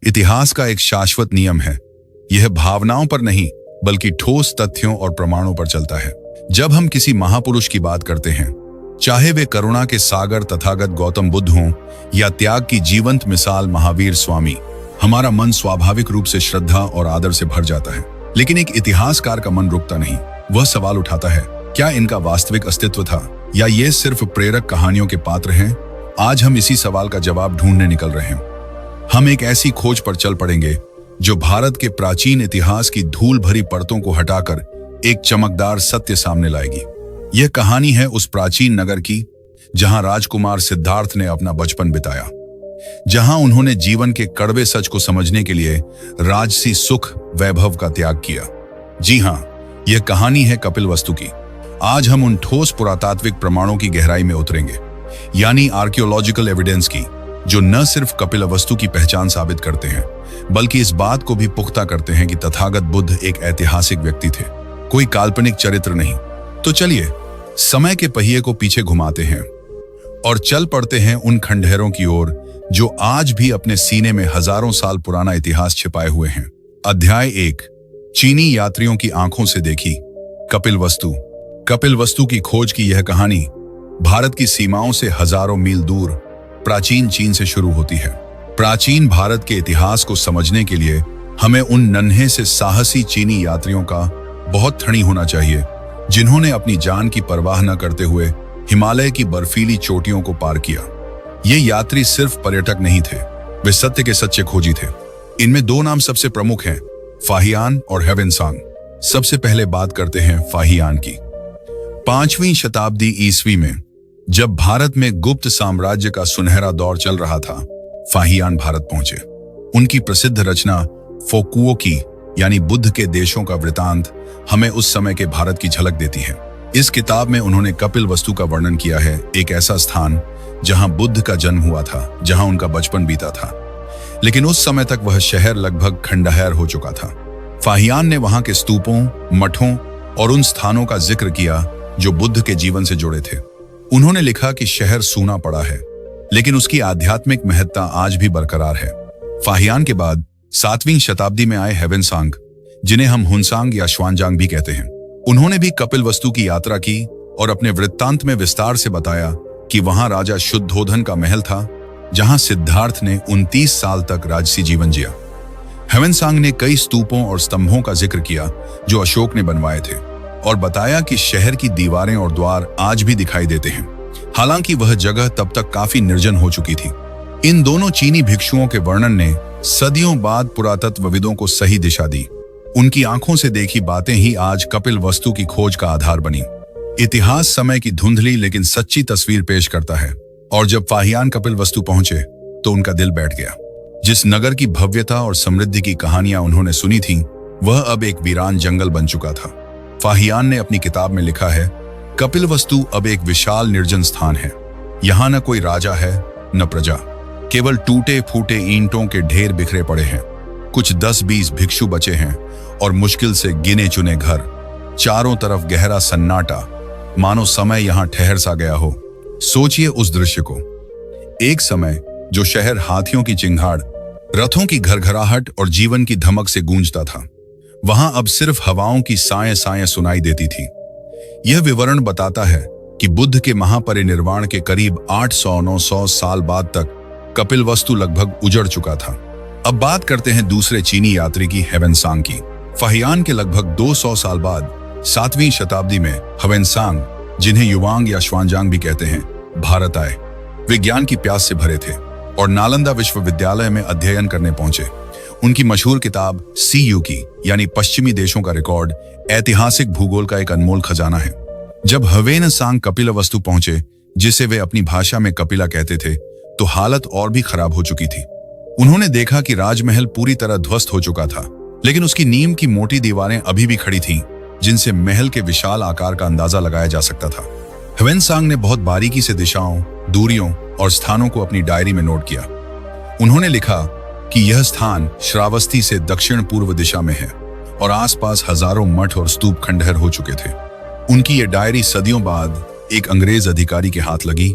इतिहास का एक शाश्वत नियम है। यह भावनाओं पर नहीं बल्कि ठोस तथ्यों और प्रमाणों पर चलता है। जब हम किसी महापुरुष की बात करते हैं, चाहे वे करुणा के सागर तथागत गौतम बुद्ध हों या त्याग की जीवंत मिसाल महावीर स्वामी, हमारा मन स्वाभाविक रूप से श्रद्धा और आदर से भर जाता है। लेकिन एक इतिहासकार का मन रुकता नहीं। वह सवाल उठाता है, क्या इनका वास्तविक अस्तित्व था या ये सिर्फ प्रेरक कहानियों के पात्र हैं? आज हम इसी सवाल का जवाब ढूंढने निकल रहे हैं। हम एक ऐसी खोज पर चल पड़ेंगे जो भारत के प्राचीन इतिहास की धूल भरी परतों को हटाकर एक चमकदार सत्य सामने लाएगी। यह कहानी है उस प्राचीन नगर की जहां राजकुमार सिद्धार्थ ने अपना बचपन बिताया, जहां उन्होंने जीवन के कड़वे सच को समझने के लिए राजसी सुख वैभव का त्याग किया। जी हां, यह कहानी है कपिलवस्तु की। आज हम उन ठोस पुरातात्विक प्रमाणों की गहराई में उतरेंगे, यानी आर्कियोलॉजिकल एविडेंस की, जो न सिर्फ कपिलवस्तु की पहचान साबित करते हैं बल्कि इस बात को भी पुख्ता करते हैं कि तथागत बुद्ध एक ऐतिहासिक व्यक्ति थे, कोई काल्पनिक चरित्र नहीं। तो चलिए समय के पहिए को पीछे घुमाते हैं और चल पड़ते हैं उन खंडहरों की ओर जो आज भी अपने सीने में हजारों साल पुराना इतिहास छिपाए हुए हैं। अध्याय 1, चीनी यात्रियों की आंखों से देखी कपिलवस्तु। कपिलवस्तु की खोज की यह कहानी भारत की सीमाओं से हजारों मील दूर प्राचीन चीन से शुरू होती है। प्राचीन भारत के इतिहास को समझने के लिए हमें उन नन्हे से साहसी चीनी यात्रियों का बहुत धनी होना चाहिए जिन्होंने अपनी जान की परवाह न करते हुए हिमालय की बर्फीली चोटियों को पार किया। ये यात्री सिर्फ पर्यटक नहीं थे, वे सत्य के सच्चे खोजी थे। इनमें दो नाम सबसे प्रमुख हैं, फाहियान और हेवेनसांग। सबसे पहले बात करते हैं फाहियान की। 5वीं शताब्दी ईस्वी में जब भारत में गुप्त साम्राज्य का सुनहरा दौर चल रहा था, फाहियान भारत पहुंचे। उनकी प्रसिद्ध रचना फोकुओकी यानी बुद्ध के देशों का वृतांत हमें उस समय के भारत की झलक देती है। इस किताब में उन्होंने कपिलवस्तु का वर्णन किया है, एक ऐसा स्थान जहां बुद्ध का जन्म हुआ था, जहां उनका बचपन बीता था। लेकिन उस समय तक वह शहर लगभग खंडहर हो चुका था। फाहियान ने वहां के स्तूपों, मठों और उन स्थानों का जिक्र किया जो बुद्ध के जीवन से जुड़े थे। उन्होंने लिखा कि शहर सूना पड़ा है, लेकिन उसकी आध्यात्मिक महत्ता आज भी बरकरार है। फाहियान के बाद 7वीं शताब्दी में आए हेवेनसांग, जिन्हें हम हुनसांग या श्वानजांग भी कहते हैं। उन्होंने भी कपिलवस्तु की यात्रा की और अपने वृत्तांत में विस्तार से बताया कि वहां राजा शुद्धोधन का महल था, जहां सिद्धार्थ ने 29 साल तक राजसी जीवन जिया। हेवेनसांग ने कई स्तूपों और स्तंभों का जिक्र किया जो अशोक ने बनवाए थे और बताया कि शहर की दीवारें और द्वार आज भी दिखाई देते हैं, हालांकि वह जगह तब तक काफी निर्जन हो चुकी थी। इन दोनों चीनी भिक्षुओं के वर्णन ने सदियों बाद पुरातत्वविदों को सही दिशा दी। उनकी आंखों से देखी बातें ही आज कपिलवस्तु की खोज का आधार बनी। इतिहास समय की धुंधली लेकिन सच्ची तस्वीर पेश करता है, और जब फाहियान कपिलवस्तु पहुंचे तो उनका दिल बैठ गया। जिस नगर की भव्यता और समृद्धि की कहानियां उन्होंने सुनी थी, वह अब एक वीरान जंगल बन चुका था। फाहियान ने अपनी किताब में लिखा है, कपिलवस्तु अब एक विशाल निर्जन स्थान है। यहाँ न कोई राजा है न प्रजा, केवल टूटे फूटे ईंटों के ढेर बिखरे पड़े हैं। कुछ 10-20 भिक्षु बचे हैं और मुश्किल से गिने चुने घर। चारों तरफ गहरा सन्नाटा, मानो समय यहां ठहर सा गया हो। सोचिए उस दृश्य को। एक समय जो शहर हाथियों की चिंगाड़, रथों की घरघराहट और जीवन की धमक से गूंजता था, वहां अब सिर्फ हवाओं की साएं साएं सुनाई देती थी। यह विवरण बताता है कि बुद्ध के महापरिनिर्वाण के करीब 800-900 साल बाद तक कपिलवस्तु लगभग उजड़ चुका था। अब बात करते हैं दूसरे चीनी यात्री की, हेवेनसांग की। फाहियान के लगभग 200 साल बाद 7वीं शताब्दी में हेवेनसांग, जिन्हें युवांग या श्वानजांग भी कहते हैं, भारत आए। विज्ञान की प्यास से भरे थे और नालंदा विश्वविद्यालय में अध्ययन करने पहुंचे। उनकी मशहूर किताब सीयू की यानी पश्चिमी देशों का रिकॉर्ड ऐतिहासिक भूगोल का एक अनमोल खजाना है। जब हेवेनसांग कपिलवस्तु पहुंचे, जिसे वे अपनी भाषा में कपिला कहते थे, तो हालत और भी खराब हो चुकी थी। उन्होंने देखा कि राजमहल पूरी तरह ध्वस्त हो चुका था, लेकिन उसकी नींव की मोटी दीवारें अभी भी खड़ी थीं, जिनसे महल के विशाल आकार का अंदाजा लगाया जा सकता था। हेवेनसांग ने बहुत बारीकी से दिशाओं, दूरियों और स्थानों को अपनी डायरी में नोट किया। उन्होंने लिखा कि यह स्थान श्रावस्ती से दक्षिण पूर्व दिशा में है और आसपास हजारों मठ और स्तूप खंडहर हो चुके थे। उनकी यह डायरी सदियों बाद एक अंग्रेज अधिकारी के हाथ लगी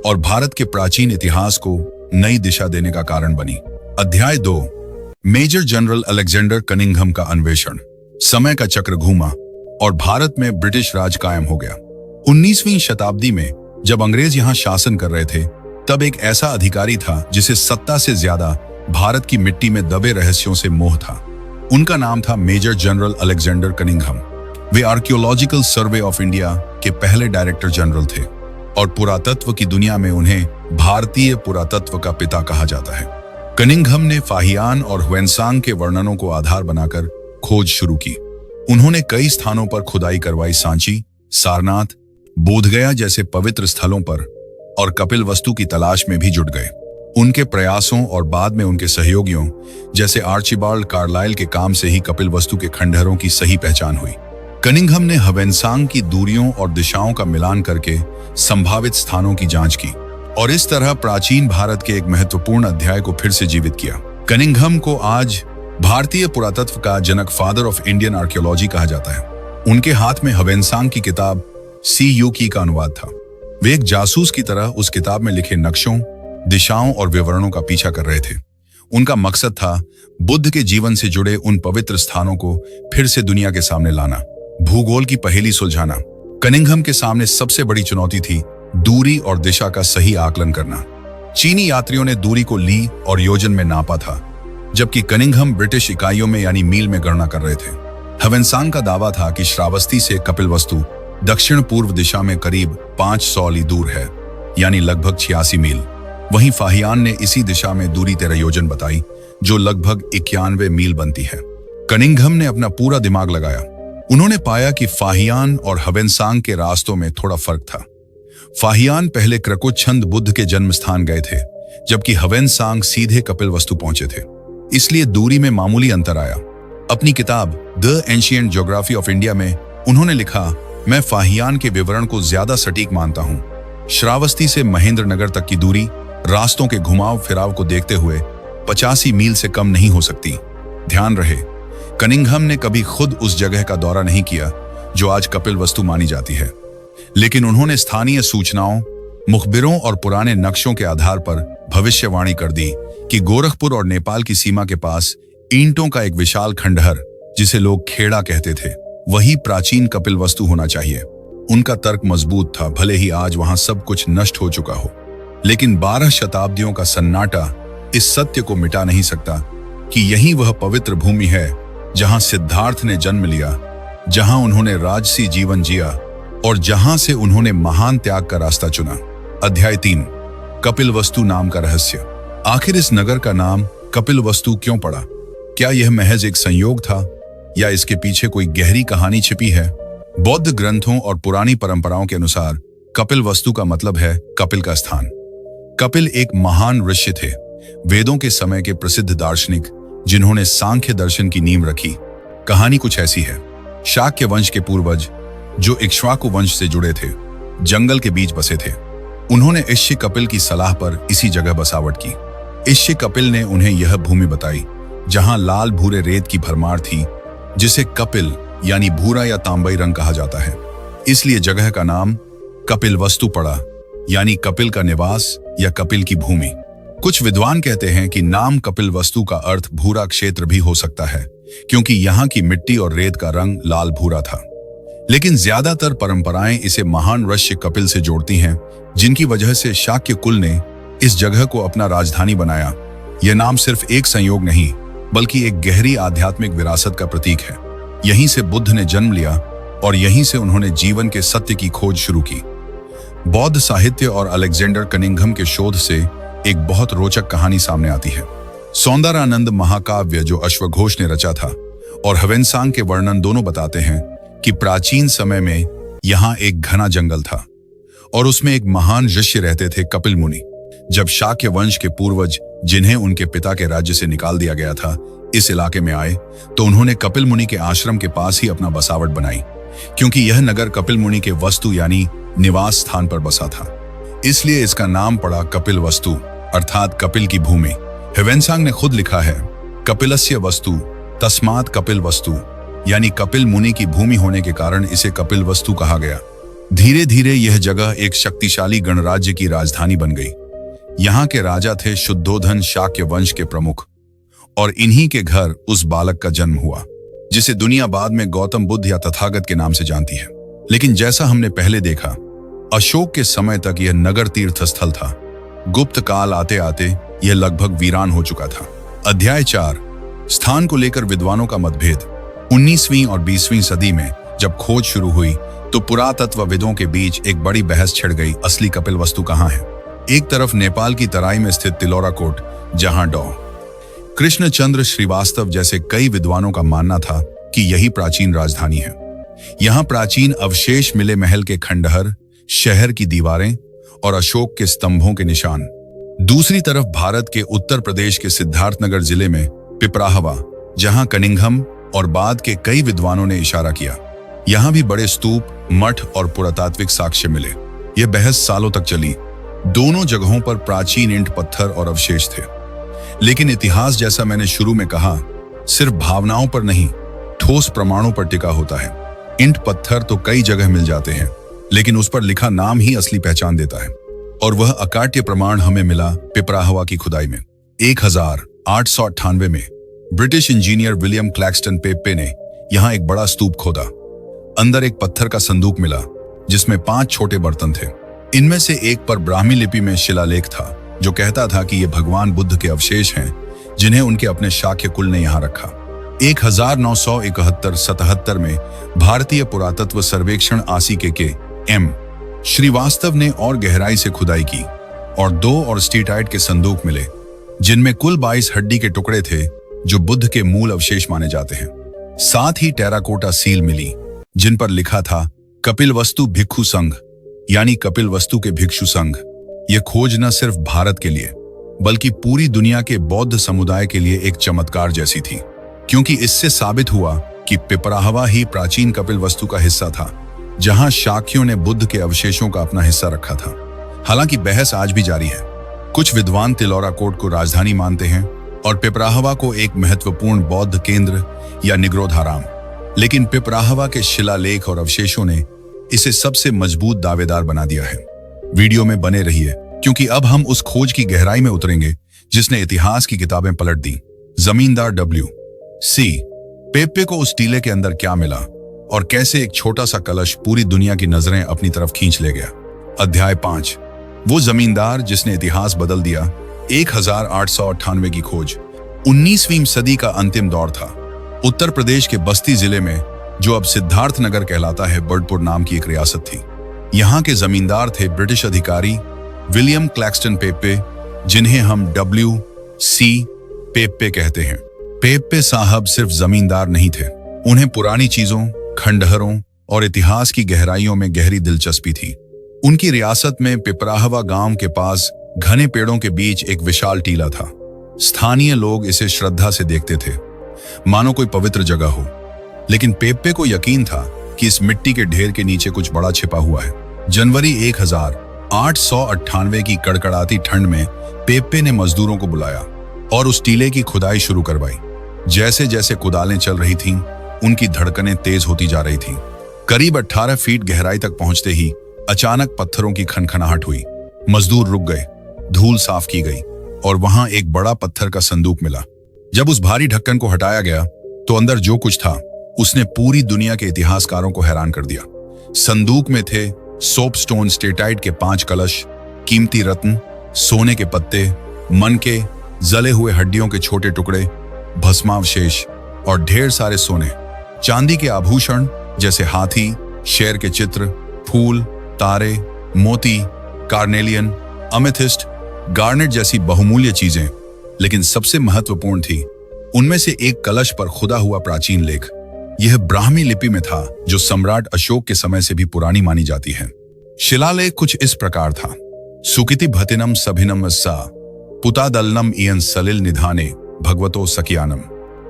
और भारत के प्राचीन इतिहास को नई दिशा देने का कारण बनी। अध्याय 2, मेजर जनरल अलेक्जेंडर कनिंघम का अन्वेषण। समय का चक्र घूमा और भारत में ब्रिटिश राज कायम हो गया। 19वीं शताब्दी में जब अंग्रेज यहां शासन कर रहे थे, तब एक ऐसा अधिकारी था जिसे सत्ता से ज्यादा भारत की मिट्टी में दबे रहस्यों से मोह था। उनका नाम था मेजर जनरल अलेक्जेंडर कनिंघम। वे आर्कियोलॉजिकल सर्वे ऑफ इंडिया के पहले डायरेक्टर जनरल थे और पुरातत्व की दुनिया में उन्हें भारतीय पुरातत्व का पिता कहा जाता है। कनिंघम ने फाहियान और ह्वेनसांग के वर्णनों को आधार बनाकर खोज शुरू की। उन्होंने कई स्थानों पर खुदाई करवाई, सांची, सारनाथ, बोधगया जैसे पवित्र स्थलों पर, और कपिलवस्तु की तलाश में भी जुट गए। उनके प्रयासों और बाद में उनके सहयोगियों जैसे आर्चिबाल्ड कार्लाइल के काम से ही कपिलवस्तु के खंडहरों की सही पहचान हुई। कनिंघम ने ह्वेनसांग की दूरियों और दिशाओं का मिलान करके संभावित स्थानों की जांच की और इस तरह प्राचीन भारत के एक महत्वपूर्ण अध्याय को फिर से जीवित किया। कनिंघम को आज भारतीय पुरातत्व का जनक, फादर ऑफ इंडियन आर्कियोलॉजी कहा जाता है। उनके हाथ में ह्वेनसांग की किताब सी यू की का अनुवाद था। वे एक जासूस की तरह उस किताब में लिखे नक्शों, दिशाओं और विवरणों का पीछा कर रहे थे। उनका मकसद था बुद्ध के जीवन से जुड़े उन पवित्र स्थानों को फिर से दुनिया के सामने लाना, भूगोल की पहेली सुलझाना। कनिंघम के सामने सबसे बड़ी चुनौती थी दूरी और दिशा का सही आकलन करना। चीनी यात्रियों ने दूरी को ली और योजन में नापा था, जबकि कनिंघम ब्रिटिश इकाइयों में यानी मील में गणना कर रहे थे। ह्वेनसांग का दावा था कि श्रावस्ती से कपिलवस्तु दक्षिण पूर्व दिशा में करीब 500 ली दूर है, यानी लगभग 86 मील। वहीं फाहियान ने इसी दिशा में दूरी 13 योजन बताई, जो लगभग 91 मील बनती है। कनिंघम ने अपना पूरा दिमाग लगाया। उन्होंने पाया कि फाहियान और ह्वेनसांग के रास्तों में थोड़ा फर्क था। फाहियान पहले क्रकुच्छंद बुद्ध के जन्म स्थान गए थे, जबकि ह्वेनसांग सीधे कपिलवस्तु पहुंचे थे। इसलिए दूरी में मामूली अंतर आया। अपनी किताब the ancient geography of India में उन्होंने लिखा, मैं फाहियान के विवरण को ज्यादा सटीक मानता हूं। श्रावस्ती से महेंद्रनगर तक की दूरी रास्तों के घुमाव फिराव को देखते हुए 85 मील से कम नहीं हो सकती। ध्यान रहे, कनिंघम ने कभी खुद उस जगह का दौरा नहीं किया जो आज कपिलवस्तु मानी जाती है, लेकिन उन्होंने स्थानीय सूचनाओं, मुखबिरों और पुराने नक्शों के आधार पर भविष्यवाणी कर दी कि गोरखपुर और नेपाल की सीमा के पास ईंटों का एक विशाल खंडहर, जिसे लोग खेड़ा कहते थे, वही प्राचीन कपिलवस्तु होना चाहिए। उनका तर्क मजबूत था, भले ही आज वहां सब कुछ नष्ट हो चुका हो, लेकिन 12 शताब्दियों का सन्नाटा इस सत्य को मिटा नहीं सकता कि यही वह पवित्र भूमि है जहां सिद्धार्थ ने जन्म लिया, जहां उन्होंने राजसी जीवन जिया और जहां से उन्होंने महान त्याग का रास्ता चुना। अध्याय 3, कपिलवस्तु नाम का रहस्य। आखिर इस नगर का नाम कपिलवस्तु क्यों पड़ा? क्या यह महज एक संयोग था या इसके पीछे कोई गहरी कहानी छिपी है? बौद्ध ग्रंथों और पुरानी परंपराओं के अनुसार कपिलवस्तु का मतलब है कपिल का स्थान। कपिल एक महान ऋषि थे, वेदों के समय के प्रसिद्ध दार्शनिक, जिन्होंने सांख्य दर्शन की नींव रखी। कहानी कुछ ऐसी है। शाक्य वंश के पूर्वज, जो इक्ष्वाकु वंश से जुड़े थे, जंगल के बीच बसे थे। उन्होंने इष्य कपिल की सलाह पर इसी जगह बसावट की। इष्य कपिल ने उन्हें यह भूमि बताई जहां लाल भूरे रेत की भरमार थी, जिसे कपिल यानी भूरा या तांबई रंग कहा जाता है। इसलिए जगह का नाम कपिलवस्तु पड़ा, यानी कपिल का निवास या कपिल की भूमि। कुछ विद्वान कहते हैं कि नाम कपिलवस्तु का अर्थ भूरा क्षेत्र भी हो सकता है, क्योंकि यहाँ की मिट्टी और रेत का रंग लाल भूरा था। लेकिन ज्यादातर परंपराएं इसे महान ऋषि कपिल से जोड़ती हैं, जिनकी वजह से शाक्य कुल ने इस जगह को अपना राजधानी बनाया। यह नाम सिर्फ एक संयोग नहीं, बल्कि एक गहरी आध्यात्मिक विरासत का प्रतीक है। यहीं से बुद्ध ने जन्म लिया और यहीं से उन्होंने जीवन के सत्य की खोज शुरू की। बौद्ध साहित्य और अलेक्जेंडर कनिंघम के शोध से एक बहुत रोचक कहानी सामने आती है। सौंदरानंद महाकाव्य, जो अश्वघोष ने रचा था, और ह्वेनसांग के वर्णन दोनों बताते हैं कि प्राचीन समय में यहाँ एक घना जंगल था और उसमें एक महान ऋषि रहते थे, कपिल मुनि। जब शाक्य वंश के पूर्वज, जिन्हें उनके पिता के राज्य से निकाल दिया गया था, इस इलाके में आए, तो उन्होंने कपिल मुनि के आश्रम के पास ही अपना बसावट बनाई, क्योंकि यह नगर कपिल मुनि के वस्तु यानी निवास स्थान पर बसा था। इसलिए इसका नाम पड़ा कपिलवस्तु, अर्थात कपिल की भूमि। ह्वेनसांग ने खुद लिखा है, कपिलस्य वस्तु तस्मात् कपिलवस्तु, यानी कपिल मुनि की भूमि होने के कारण इसे कपिलवस्तु कहा गया। धीरे धीरे यह जगह एक शक्तिशाली गणराज्य की राजधानी बन गई। यहाँ के राजा थे शुद्धोधन, शाक्य वंश के प्रमुख। और इन्हीं के घर उस बालक का जन्म हुआ जिसे दुनिया बाद में गौतम बुद्ध या तथागत के नाम से जानती है। लेकिन जैसा हमने पहले देखा, अशोक के समय तक यह नगर तीर्थ स्थल था। गुप्त काल आते आते यह लगभग वीरान हो चुका था। अध्याय 4, स्थान को लेकर विद्वानों का मतभेद। 19वीं और 20वीं सदी में जब खोज शुरू हुई तो पुरातत्वविदों के बीच एक बड़ी बहस छिड़ गई, असली कपिलवस्तु कहाँ है। एक तरफ नेपाल की तराई में स्थित तिलौरा कोट, जहां डॉ कृष्णचंद्र श्रीवास्तव जैसे कई विद्वानों का मानना था कि यही प्राचीन राजधानी है। यहां प्राचीन अवशेष मिले, महल के खंडहर, शहर की दीवारें और अशोक के स्तंभों के निशान। दूसरी तरफ भारत के उत्तर प्रदेश के सिद्धार्थनगर जिले में पिपराहवा, जहां कनिंघम और बाद के कई विद्वानों ने इशारा किया। यहां भी बड़े स्तूप, मठ और पुरातात्विक साक्ष्य मिले। यह बहस सालों तक चली। दोनों जगहों पर प्राचीन ईंट पत्थर और अवशेष थे। लेकिन इतिहास, जैसा मैंने शुरू में कहा, सिर्फ भावनाओं पर नहीं, ठोस प्रमाणों पर टिका होता है। ईंट पत्थर तो कई जगह मिल जाते हैं, लेकिन उस पर लिखा नाम ही असली पहचान देता है। और वह अकाट्य प्रमाण हमें मिला पिपराहवा की खुदाई में। 1898 में British engineer William Claxton Pepe ने यहां एक बड़ा स्तूप खोदा। अंदर एक पत्थर का संदूक मिला जिसमें 5 छोटे बर्तन थे। इनमें से एक पर ब्राह्मी लिपि में शिलालेख था जो कहता था कि ये भगवान बुद्ध के अवशेष हैं जिन्हें उनके अपने शाक्य कुल ने यहां रखा। 1971-77 में भारतीय पुरातत्व सर्वेक्षण आसी के एम श्रीवास्तव ने और गहराई से खुदाई की और 2 और स्टीटाइट के संदूक मिले जिनमें कुल 22 हड्डी के टुकड़े थे जो बुद्ध के मूल अवशेष माने जाते हैं। साथ ही टेराकोटा सील मिली जिन पर लिखा था कपिलवस्तु भिक्षु संघ, यानी कपिलवस्तु के भिक्षु संघ। यह खोज न सिर्फ भारत के लिए बल्कि पूरी दुनिया के बौद्ध समुदाय के लिए एक चमत्कार जैसी थी, क्योंकि इससे साबित हुआ कि पिपराहवा ही प्राचीन कपिलवस्तु का हिस्सा था, जहां शाक्यों ने बुद्ध के अवशेषों का अपना हिस्सा रखा था। हालांकि बहस आज भी जारी है। कुछ विद्वान तिलौरा कोट को राजधानी मानते हैं और पिपराहवा को एक महत्वपूर्ण बौद्ध केंद्र या निग्रोधाराम। लेकिन पिपराहवा के शिलालेख और अवशेषों ने इसे सबसे मजबूत दावेदार बना दिया है। वीडियो में बने रहिए, क्योंकि अब हम उस खोज की गहराई में उतरेंगे जिसने इतिहास की किताबें पलट दी। जमींदार W.C. पेप्पे को उस टीले के अंदर क्या मिला और कैसे एक छोटा सा कलश पूरी दुनिया की नजरें अपनी तरफ खींच ले गया। अध्याय 5, वो जमींदार जिसने इतिहास बदल दिया। 1898 की खोज 19वीं सदी का अंतिम दौर था। उत्तर प्रदेश के बस्ती जिले में, जो अब सिद्धार्थनगर कहलाता है, बर्डपुर नाम की एक रियासत थी। यहाँ के जमींदार थे ब्रिटिश अधिकारी विलियम क्लैक्सटन पेप्पे, जिन्हें हम W.C. पेप्पे कहते हैं। पेप्पे साहब सिर्फ जमींदार नहीं थे, उन्हें पुरानी चीजों, खंडहरों और इतिहास की गहराइयों में गहरी दिलचस्पी थी। उनकी रियासत में पिपराहवा गांव के पास घने पेड़ों के बीच एक विशाल टीला था। स्थानीय लोग इसे श्रद्धा से देखते थे, मानो कोई पवित्र जगह हो। लेकिन पेप्पे को यकीन था कि इस मिट्टी के ढेर के नीचे कुछ बड़ा छिपा हुआ है। जनवरी 1898 की कड़कड़ाती ठंड में पेप्पे ने मजदूरों को बुलाया और उस टीले की खुदाई शुरू करवाई। जैसे जैसे कुदालें चल रही थीं, उनकी धड़कनें तेज होती जा रही थीं। करीब 18 फीट गहराई तक पहुंचते ही अचानक पत्थरों की खनखनाहट हुई। मजदूर रुक गए, धूल साफ की गई और वहां एक बड़ा पत्थर का संदूक मिला। जब उस भारी ढक्कन को हटाया गया तो अंदर जो कुछ था उसने पूरी दुनिया के इतिहासकारों को हैरान कर दिया। संदूक में थे सोपस्टोन स्टेटाइट के 5 कलश, कीमती रत्न, सोने के पत्ते, मनके, जले हुए हड्डियों के छोटे टुकड़े, भस्मावशेष और ढेर सारे सोने चांदी के आभूषण जैसे हाथी, शेर के चित्र, फूल, तारे, मोती, कार्नेलियन, अमेथिस्ट, गार्नेट जैसी बहुमूल्य चीजें। लेकिन सबसे महत्वपूर्ण थी उनमें से एक कलश पर खुदा हुआ प्राचीन लेख। यह ब्राह्मी लिपि में था, जो सम्राट अशोक के समय से भी पुरानी मानी जाती है। शिलालेख कुछ इस प्रकार था: सुकिति भतिनम सभिनम सा पुतादलनम इयन सलिल निधाने भगवतो सकियानम।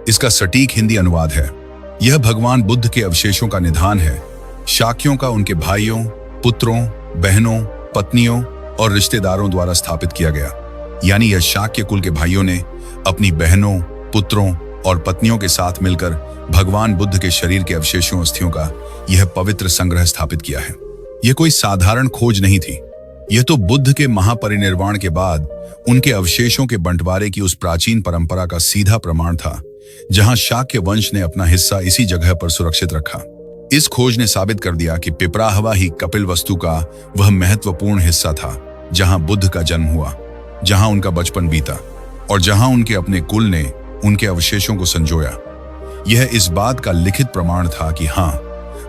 इसका सटीक हिंदी अनुवाद है: यह भगवान बुद्ध के अवशेषों का निधान है, शाक्यों का उनके भाइयों, पुत्रों, बहनों, पत्नियों और रिश्तेदारों द्वारा स्थापित किया गया। यानी यह शाक्य कुल के भाइयों ने अपनी बहनों, पुत्रों और पत्नियों के साथ मिलकर भगवान बुद्ध के शरीर के अवशेषों अस्थियों का यह पवित्र संग्रह स्थापित किया है। यह कोई साधारण खोज नहीं थी, यह तो बुद्ध के महापरिनिर्वाण के बाद उनके अवशेषों के बंटवारे की उस प्राचीन परंपरा का सीधा प्रमाण था, जहां शाक्य वंश ने अपना हिस्सा इसी जगह पर सुरक्षित रखा। इस खोज ने साबित कर दिया कि पिपराहवा ही कपिलवस्तु का वह महत्वपूर्ण हिस्सा था, जहां बुद्ध का जन्म हुआ, जहां उनका बचपन बीता और जहां उनके अपने कुल ने उनके अवशेषों को संजोया। यह इस बात का लिखित प्रमाण था कि हाँ,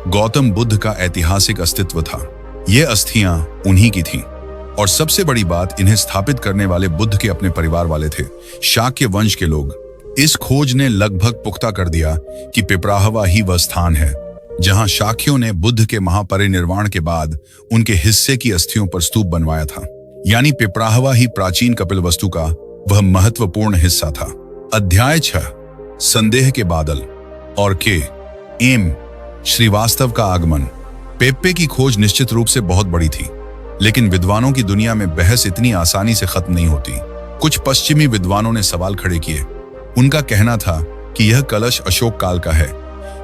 गौतम बुद्ध का ऐतिहासिक अस्तित्व था। ये अस्थियां उन्हीं की थीं। और सबसे बड़ी बात, इन्हें स्थापित करने वाले बुद्ध के अपने परिवार वाले थे, शाक्य वंश के लोग। इस खोज ने लगभग पुख्ता कर दिया कि पिपराहवा ही वह स्थान है जहां शाक्यों ने बुद्ध के महापरिनिर्वाण के बाद उनके हिस्से की अस्थियों पर स्तूप बनवाया था। यानी पिपराहवा ही प्राचीन कपिलवस्तु का वह महत्वपूर्ण हिस्सा था। अध्याय 6, संदेह के बादल। और के एम श्रीवास्तव का आगमन। पेप्पे की खोज निश्चित रूप से बहुत बड़ी थी, लेकिन विद्वानों की दुनिया में बहस इतनी आसानी से खत्म नहीं होती। कुछ पश्चिमी विद्वानों ने सवाल खड़े किए। उनका कहना था कि यह कलश अशोक काल का है,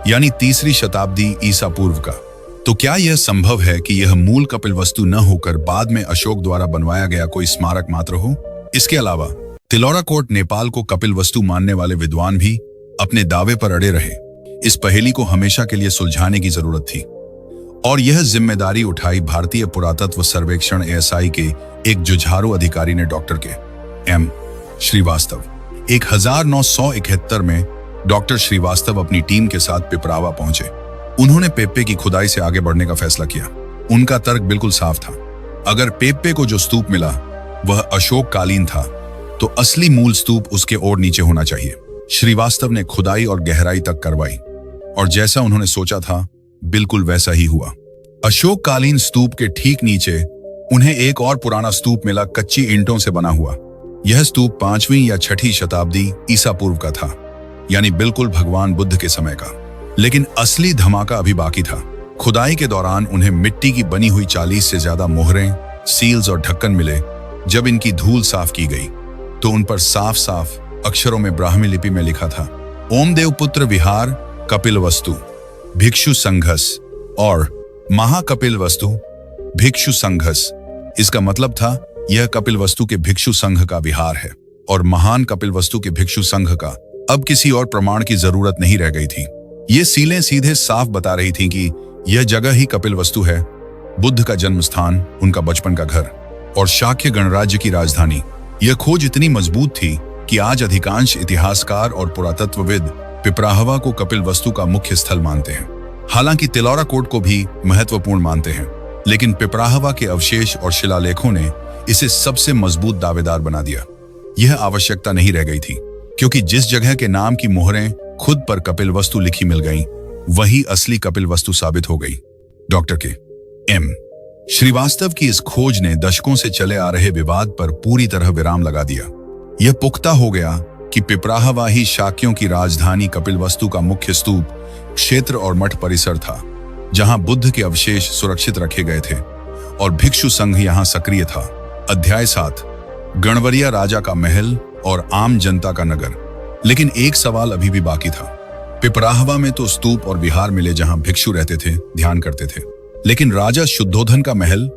यानी 3री शताब्दी ईसा पूर्व का। तो क्या यह संभव है कि यह मूल कपिलवस्तु न होकर बाद में अशोक द्वारा बनवाया गया कोई स्मारक मात्र हो? इसके अलावा तिलौराकोट नेपाल को कपिलवस्तु मानने वाले विद्वान भी अपने दावे पर अड़े रहे। इस पहेली को हमेशा के लिए सुलझाने की जरूरत थी, और यह जिम्मेदारी उठाई भारतीय पुरातत्व सर्वेक्षण ASI के एक जुझारू अधिकारी ने, डॉक्टर के एम श्रीवास्तव। 1971 में डॉक्टर श्रीवास्तव अपनी टीम के साथ पिपरावा पहुंचे। उन्होंने पेप्पे की खुदाई से आगे बढ़ने का फैसला किया। उनका तर्क बिल्कुल साफ था। अगर पेप्पे को जो स्तूप मिला वह अशोक कालीन था, तो असली मूल स्तूप उसके और नीचे होना चाहिए। श्रीवास्तव ने खुदाई और गहराई तक करवाई, और जैसा उन्होंने सोचा था बिल्कुल वैसा ही हुआ। अशोक कालीन स्तूप के ठीक नीचे उन्हें एक और पुराना स्तूप मिला, कच्ची ईंटों से बना हुआ। यह स्तूप 5वीं या 6ठी शताब्दी ईसा पूर्व का था, यानी बिल्कुल भगवान बुद्ध के समय का। लेकिन असली धमाका अभी बाकी था। खुदाई के दौरान उन्हें मिट्टी की बनी हुई 40 से ज्यादा मोहरें, सील्स और ढक्कन मिले। जब इनकी धूल साफ की गई तो उन पर साफ साफ अक्षरों में ब्राह्मी लिपि में लिखा था, ओम देव पुत्र विहार कपिलवस्तु भिक्षु संघस और महाकपिलवस्तु भिक्षु संघस। इसका मतलब था यह कपिलवस्तु के भिक्षु संघ का विहार है, और महान कपिलवस्तु के भिक्षु संघ का अब किसी और प्रमाण की जरूरत नहीं रह गई थी। ये सीलें सीधे साफ बता रही थीं कि यह जगह ही कपिलवस्तु है, बुद्ध का जन्म स्थान, उनका बचपन का घर और शाक्य गणराज्य की राजधानी। यह खोज इतनी मजबूत थी कि आज अधिकांश इतिहासकार और पुरातत्वविद पिपराहवा को कपिलवस्तु का मुख्य स्थल मानते हैं। हालांकि तिलौराकोट को भी महत्वपूर्ण मानते हैं, लेकिन पिपराहवा के अवशेष और शिलालेखों ने इसे सबसे मजबूत दावेदार बना दिया। यह आवश्यकता नहीं रह गई थी, क्योंकि जिस जगह के नाम की मोहरें खुद पर कपिलवस्तु लिखी मिल गईं, वही असली कपिलवस्तु साबित हो गई। डॉक्टर के एम श्रीवास्तव की इस खोज ने दशकों से चले आ रहे विवाद पर पूरी तरह विराम लगा दिया। यह पुख्ता हो गया कि पिपराहवा ही शाक्यों की राजधानी कपिलवस्तु का मुख्य स्तूप, क्षेत्र और मठ परिसर था, जहां बुद्ध के अवशेष सुरक्षित रखे गए थे और भिक्षु संघ यहां सक्रिय था। अध्याय 7, गणवरिया राजा का महल और आम जनता का नगर। लेकिन एक सवाल अभी भी बाकी था। पिपराहवा में तो स्तूप और विहार मिले जहां भिक्षु रहते थे, ध्यान करते थे, लेकिन राजा शुद्धोधन का महल,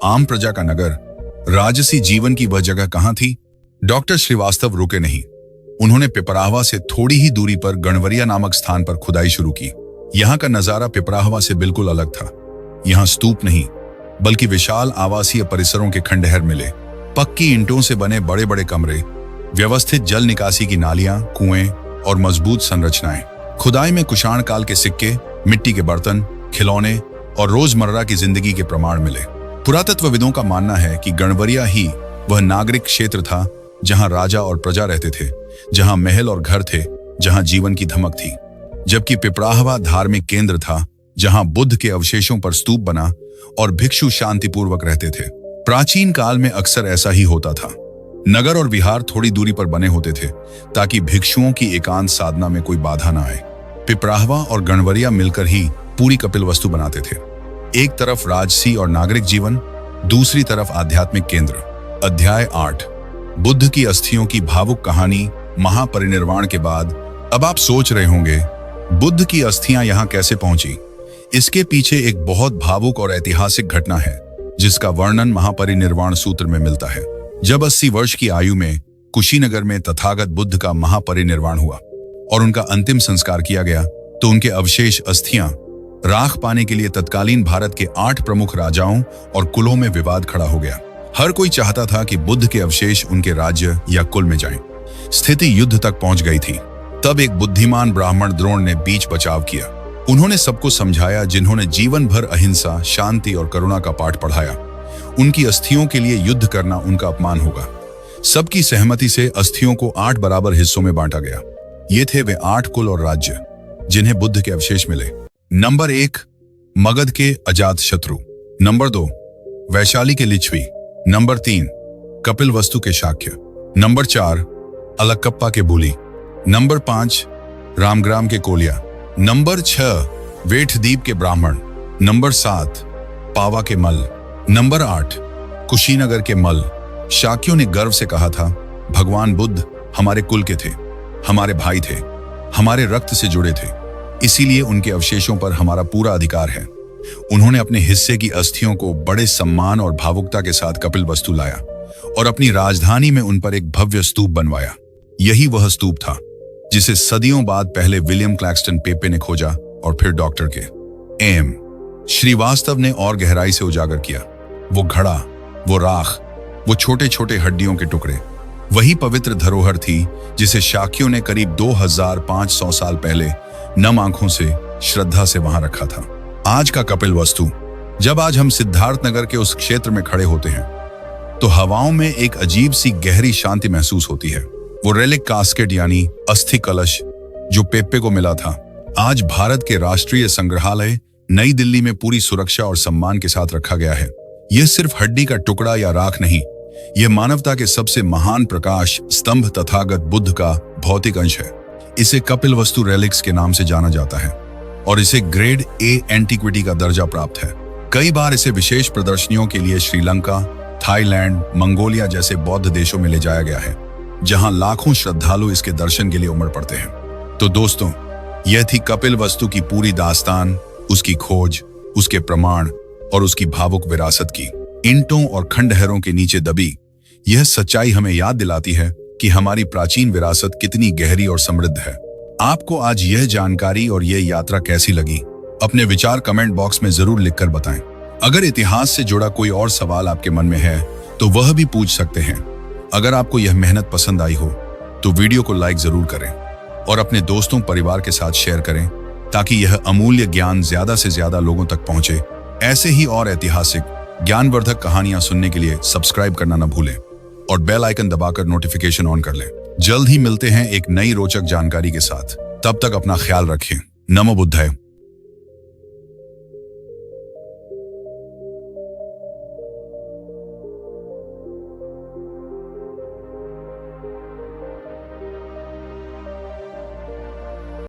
आम प्रजा का नगर, राजसी जीवन की वह जगह कहां थी? डॉक्टर श्रीवास्तव रुके नहीं। उन्होंने पिपराहवा से थोड़ी ही दूरी पर गणवरिया नामक स्थान पर खुदाई शुरू की। यहाँ का नजारा पिपराहवा से बिल्कुल अलग था। यहाँ स्तूप नहीं, बल्कि विशाल आवासीय परिसरों के खंडहर मिले। पक्की ईंटों से बने बड़े बड़े कमरे, व्यवस्थित जल निकासी की नालियां, कुएं और मजबूत संरचनाएं। खुदाई में कुषाण काल के सिक्के, मिट्टी के बर्तन, खिलौने और रोजमर्रा की जिंदगी के प्रमाण मिले। पुरातत्वविदों का मानना है कि गणवरिया ही वह नागरिक क्षेत्र था जहां राजा और प्रजा रहते थे, जहां महल और घर थे, जहां जीवन की धमक थी। जबकि पिपराहवा धार्मिक केंद्र था, जहां बुद्ध के अवशेषों पर स्तूप बना और भिक्षु शांतिपूर्वक रहते थे। प्राचीन काल में अक्सर ऐसा ही होता था। नगर और विहार थोड़ी दूरी पर बने होते थे ताकि भिक्षुओं की एकांत साधना में कोई बाधा न आए। पिपराहवा और गणवरिया मिलकर ही पूरी कपिलवस्तु बनाते थे। एक तरफ राजसी और नागरिक जीवन, दूसरी तरफ आध्यात्मिक केंद्र। अध्याय 8, बुद्ध की अस्थियों की भावुक कहानी महापरिनिर्वाण के बाद। अब आप सोच रहे होंगे, बुद्ध की अस्थियां यहां कैसे पहुंची? इसके पीछे एक बहुत भावुक और ऐतिहासिक घटना है जिसका वर्णन महापरिनिर्वाण सूत्र में मिलता है। जब 80 वर्ष की आयु में कुशीनगर में तथागत बुद्ध का महापरिनिर्वाण हुआ और उनका अंतिम संस्कार किया गया, तो उनके अवशेष अस्थियां राख पाने के लिए तत्कालीन भारत के 8 प्रमुख राजाओं और कुलों में विवाद खड़ा हो गया। हर कोई चाहता था कि बुद्ध के अवशेष उनके राज्य या कुल में जाएं। स्थिति युद्ध तक पहुंच गई थी। तब एक बुद्धिमान ब्राह्मण द्रोण ने बीच बचाव किया। उन्होंने सबको समझाया, जिन्होंने जीवन भर अहिंसा, शांति और करुणा का पाठ पढ़ाया, उनकी अस्थियों के लिए युद्ध करना उनका अपमान होगा। सबकी सहमति से अस्थियों को 8 बराबर हिस्सों में बांटा गया। ये थे वे 8 कुल और राज्य जिन्हें बुद्ध के अवशेष मिले। नंबर 1, मगध के अजात शत्रु। नंबर 2, वैशाली के लिच्छवी। नंबर 3, कपिलवस्तु के शाक्य। नंबर 4, अलकप्पा के बुली। नंबर 5, रामग्राम के कोलिया। नंबर 6, वेठदीप के ब्राह्मण। नंबर 7, पावा के मल। नंबर 8, कुशीनगर के मल। शाक्यों ने गर्व से कहा था, भगवान बुद्ध हमारे कुल के थे, हमारे भाई थे, हमारे रक्त से जुड़े थे, इसीलिए उनके अवशेषों पर हमारा पूरा अधिकार है। उन्होंने अपने हिस्से की अस्थियों को बड़े सम्मान और भावुकता के साथ कपिलवस्तु लाया और अपनी राजधानी में उन पर एक भव्य स्तूप बनवाया। यही वह स्तूप था जिसे सदियों बाद पहले विलियम क्लैक्सटन पेपे ने खोजा और फिर डॉक्टर के एम श्रीवास्तव ने और गहराई से उजागर किया। वो घड़ा, वो राख, वो छोटे छोटे हड्डियों के टुकड़े, वही पवित्र धरोहर थी जिसे शाक्यों ने करीब 2500 साल पहले नम आंखों से श्रद्धा से वहां रखा था। आज का कपिलवस्तु, जब आज हम सिद्धार्थनगर के उस क्षेत्र में खड़े होते हैं तो हवाओं में एक अजीब सी गहरी शांति महसूस होती है। वो रेलिक कास्केट यानी अस्थि कलश जो पेप्पे को मिला था, आज भारत के राष्ट्रीय संग्रहालय नई दिल्ली में पूरी सुरक्षा और सम्मान के साथ रखा गया है। यह सिर्फ हड्डी का टुकड़ा या राख नहीं, यह मानवता के सबसे महान प्रकाश स्तंभ तथागत बुद्ध का भौतिक अंश है। इसे कपिलवस्तु रेलिक्स के नाम से जाना जाता है और इसे ग्रेड ए एंटीक्विटी का दर्जा प्राप्त है। कई बार इसे विशेष प्रदर्शनियों के लिए श्रीलंका, थाईलैंड, मंगोलिया जैसे बौद्ध देशों में ले जाया गया है, जहां लाखों श्रद्धालु इसके दर्शन के लिए उमड़ पड़ते हैं। तो दोस्तों, यह थी कपिलवस्तु की पूरी दास्तान, उसकी खोज, उसके प्रमाण और उसकी भावुक विरासत की। ईंटों और खंडहरों के नीचे दबी यह सच्चाई हमें याद दिलाती है कि हमारी प्राचीन विरासत कितनी गहरी और समृद्ध है। आपको आज यह जानकारी और यह यात्रा कैसी लगी? अपने विचार कमेंट बॉक्स में जरूर लिखकर बताएं। अगर इतिहास से जुड़ा कोई और सवाल आपके मन में है तो वह भी पूछ सकते हैं। अगर आपको यह मेहनत पसंद आई हो तो वीडियो को लाइक जरूर करें और अपने दोस्तों परिवार के साथ शेयर करें ताकि यह अमूल्य ज्ञान ज्यादा से ज्यादा लोगों तक पहुंचे। ऐसे ही और ऐतिहासिक ज्ञानवर्धक कहानियां सुनने के लिए सब्सक्राइब करना न भूलें और बेल आइकन दबाकर नोटिफिकेशन ऑन कर लें। जल्द ही मिलते हैं एक नई रोचक जानकारी के साथ। तब तक अपना ख्याल रखें। नमो बुद्धाय।